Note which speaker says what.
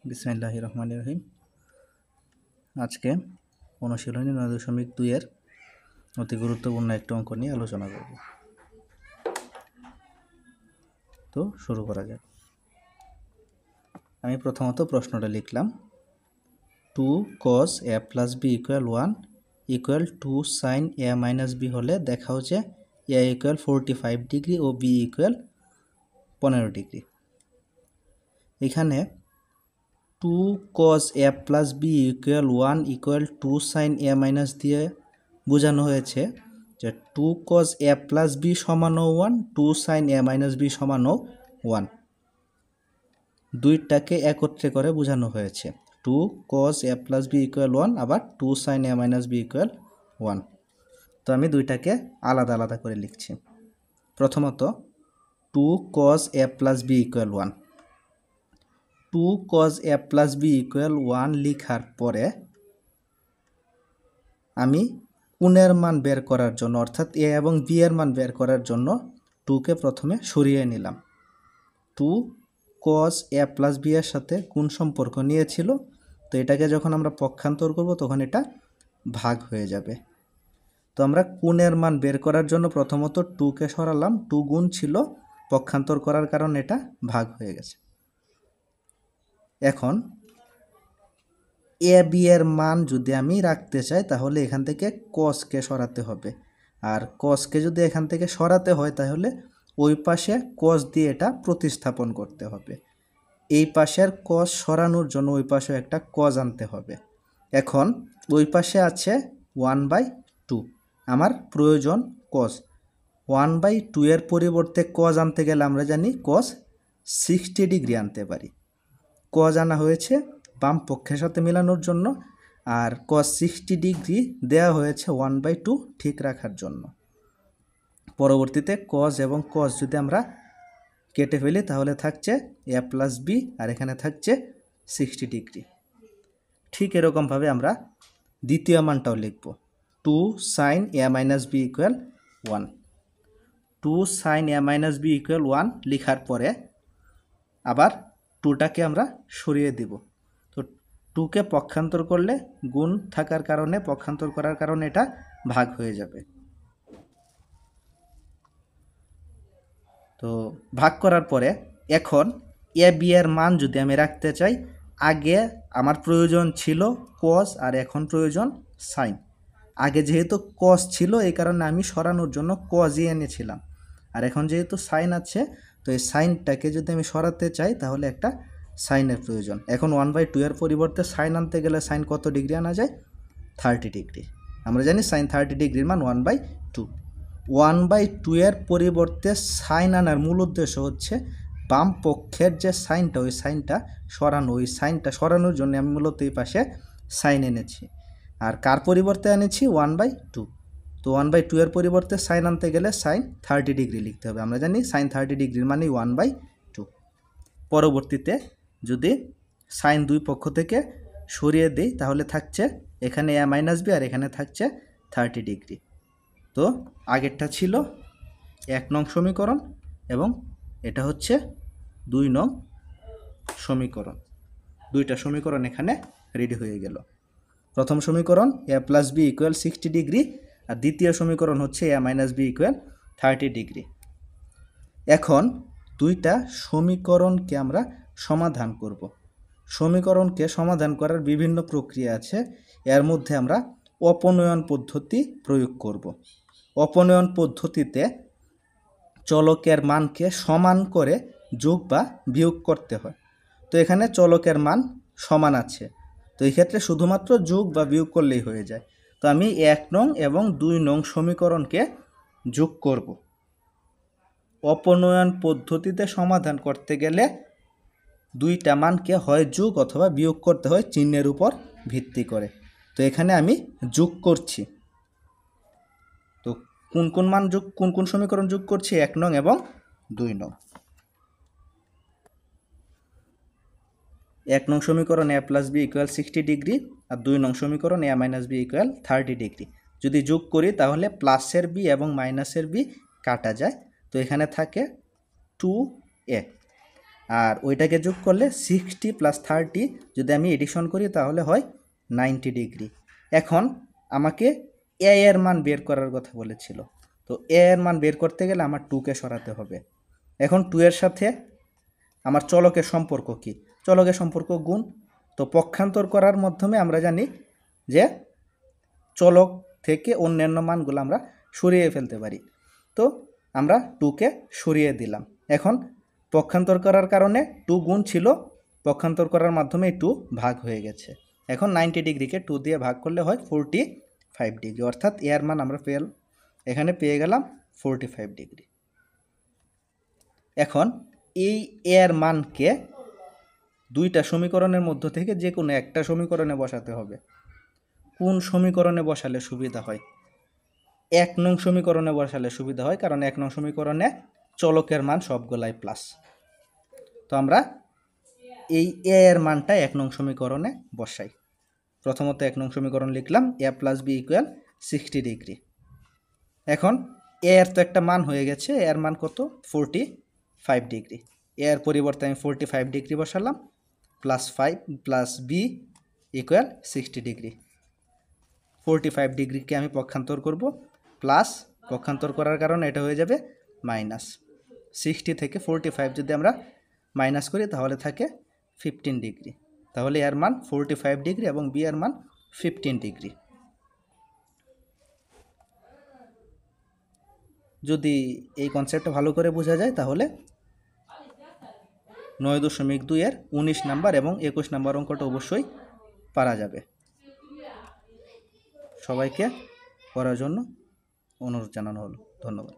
Speaker 1: বিসমিল্লাহির রহমানির রহিম। আজকে অনুশীলনী 9.2 এর অতি গুরুত্বপূর্ণ একটা অঙ্ক নিয়ে আলোচনা করব। তো শুরু করা যাক। আমি প্রথমত প্রশ্নটা লিখলাম, 2 cos a plus b equal 1 equal 2 sin a minus b হলে দেখাও যে a equal 45 ডিগ্রি ও b equal 15 ডিগ্রি। এখানে 2 cos a plus b equal 1 equal 2 sin a minus দিয়ে বোঝানো হয়েছে যে 2 cos a plus b সমানও 1, 2 sin a minus b সমানও 1, দুইটাকে একত্রে করে বোঝানো হয়েছে। 2 cos a plus b equal 1 আবার 2 sin a minus b equal 1। তো আমি দুইটাকে আলাদা আলাদা করে লিখছি। প্রথমত 2 cos a plus b equal 1, 2 cos a plus b equal 1 লিখার পরে আমি কোণের মান বের করার জন্য অর্থাৎ a এবং b এর মান বের করার জন্য 2কে প্রথমে সরিয়ে নিলাম। 2 cos a plus b এর সাথে কোণ সম্পর্ক নিয়েছিল, তো এটাকে যখন আমরা পক্ষান্তর করব তখন এটা ভাগ হয়ে যাবে। তো আমরা কোণের মান বের করার জন্য প্রথমত 2কে সরালাম, 2 গুণ ছিল, পক্ষান্তর করার কারণে এটা ভাগ হয়ে গেছে। এখন এ বি এর মান যদি আমি রাখতে চাই তাহলে এখান থেকে কসকে সরাতে হবে, আর কসকে যদি এখান থেকে সরাতে হয় তাহলে ওই পাশে কস দিয়ে এটা প্রতিস্থাপন করতে হবে। এই পাশের কস সরানোর জন্য ওই পাশে একটা কস আনতে হবে। এখন ওই পাশে আছে 1/2, আমার প্রয়োজন কস। 1/2 এর পরিবর্তে কস আনতে গেলে আমরা জানি কস 60 ডিগ্রি আনতে পারি। কস আনা হয়েছে বাম পক্ষের সাথে মেলানোর জন্য, আর cos 60 ডিগ্রি দেওয়া হয়েছে 1/2 ঠিক রাখার জন্য। পরবর্তীতে cos এবং cos যদি আমরা কেটে ফেলি তাহলে থাকছে a plus b আর এখানে থাকছে 60 ডিগ্রি। ঠিক এরকমভাবে আমরা দ্বিতীয় মানটাও লিখব, 2 sin a minus b equal 1, 2 sin a minus b equal 1 লিখার পরে আবার 2টাকে আমরা সরিয়ে দিব। তো 2কে পক্ষান্তর করলে গুণ থাকার কারণে, পক্ষান্তর করার কারণে এটা ভাগ হয়ে যাবে। তো ভাগ করার পরে এখন এ বি এর মান যদি আমি রাখতে চাই, আগে আমার প্রয়োজন ছিল কস আর এখন প্রয়োজন সাইন। আগে যেহেতু কস ছিল এই কারণে আমি সরানোর জন্য কসই এনেছিলাম, আর এখন যেহেতু সাইন আছে তো এই সাইনটাকে যদি আমি সরাতে চাই তাহলে একটা সাইনের প্রয়োজন। এখন 1/2 এর পরিবর্তে সাইন আনতে গেলে সাইন কত ডিগ্রি আনা যায়? 30 ডিগ্রি। আমরা জানি সাইন 30 ডিগ্রির মান 1/2। 1/2 এর পরিবর্তে সাইন আনার মূল উদ্দেশ্য হচ্ছে বাম পক্ষের যে সাইনটা ওই সাইনটা সরানো। ওই সাইনটা সরানোর জন্য আমি মূলত এই পাশে সাইন এনেছি। আর কার পরিবর্তে এনেছি? 1/2। তো 1/2 এর পরিবর্তে সাইন আনতে গেলে সাইন 30 ডিগ্রি লিখতে হবে। আমরা জানি সাইন 30 ডিগ্রির মানে 1/2। পরবর্তীতে যদি সাইন দুই পক্ষ থেকে সরিয়ে দিই তাহলে থাকছে এখানে a মাইনাস বি আর এখানে থাকছে 30 ডিগ্রি। তো আগেরটা ছিল 1 নং সমীকরণ এবং এটা হচ্ছে 2 নং সমীকরণ। দুইটা সমীকরণ এখানে রেডি হয়ে গেল। প্রথম সমীকরণ a plus B equal 60 degree আর দ্বিতীয় সমীকরণ হচ্ছে a minus B equal 30 degree. এখন দুইটা সমীকরণকে আমরা সমাধান করব। সমীকরণকে সমাধান করার বিভিন্ন প্রক্রিয়া আছে, এর মধ্যে আমরা অপনয়ন পদ্ধতি প্রয়োগ করব। অপনয়ন পদ্ধতিতে চলকের মানকে সমান করে যোগ বা বিয়োগ করতে হয়। তো এখানে চলকের মান সমান আছে, তো এই ক্ষেত্রে শুধুমাত্র যোগ বা বিয়োগ করলেই হয়ে যায়। তো আমি 1 নং এবং 2 নং সমীকরণকে যোগ করব। অপনয়ন পদ্ধতিতে সমাধান করতে গেলে দুইটা মানকে হয় যোগ অথবা বিয়োগ করতে হয় চিহ্নের উপর ভিত্তি করে। তো এখানে আমি যোগ করছি। তো কোন কোন মান যোগ, কোন কোন সমীকরণ যোগ করছি? 1 নং এবং 2 নং। 1 নং সমীকরণ a plus B equal 60 degree আর 2 নং সমীকরণ a minus B equal 30 degree. যদি যোগ করি তাহলে প্লাসের বি এবং মাইনাসের বি কাটা যায়, তো এখানে থাকে 2a। আর ওইটাকে যোগ করলে 60 + 30 যদি আমি এডিশন করি তাহলে হয় 90 ডিগ্রি। এখন আমাকে এ এর মান বের করার কথা বলেছিল, তো এ এর মান বের করতে গেলে আমার 2কে সরাতে হবে। এখন 2 এর সাথে আমার চলকের সম্পর্ক কি? চলকের সম্পর্ক গুণ। তো পক্ষান্তর করার মাধ্যমে আমরা জানি যে চলক থেকে অন্যান্য মানগুলো আমরা সরিয়ে ফেলতে পারি। তো আমরা 2কে সরিয়ে দিলাম। এখন পক্ষান্তর করার কারণে 2 গুণ ছিল, পক্ষান্তর করার মাধ্যমে 2 ভাগ হয়ে গেছে। এখন 90 ডিগ্রিকে 2 দিয়ে ভাগ করলে হয় 45 ডিগ্রি, অর্থাৎ এর মান আমরা এখানে পেয়ে গেলাম 45 ডিগ্রি। এখন এই এর মানকে দুইটা সমীকরণের মধ্য থেকে যে কোনো একটা সমীকরণে বসাতে হবে। কোন সমীকরণে বসালে সুবিধা হয়? 1 নং সমীকরণে বসালে সুবিধা হয়, কারণ 1 নং সমীকরণে চলকের মান সবগুলাই প্লাস। তো আমরা এই এ এর মানটা 1 নং সমীকরণে বসাই। প্রথমত 1 নং সমীকরণ লিখলাম a + b = 60 ডিগ্রি। এখন এ এর তো একটা মান হয়ে গেছে, এর মান কত? 45 ডিগ্রি। এ এর পরিবর্তে আমি 45 ডিগ্রি বসালাম, +5 + b = 60 ডিগ্রি। 45 ডিগ্রিকে আমি পক্ষান্তর করব, প্লাস পক্ষান্তর করার কারণে এটা হয়ে যাবে মাইনাস। 60 থেকে 45 যদি আমরা মাইনাস করি তাহলে থাকে 15 ডিগ্রি। তাহলে এর মান 45 ডিগ্রি এবং বি এর মান 15 ডিগ্রি। যদি এই কনসেপ্টটা ভালো করে বোঝা যায় তাহলে 9.2 এর 19 নাম্বার এবং 21 নাম্বার অঙ্কটা অবশ্যই পারা যাবে। সবাইকে পড়ার জন্য অনুরোধ জানানো হলো। ধন্যবাদ।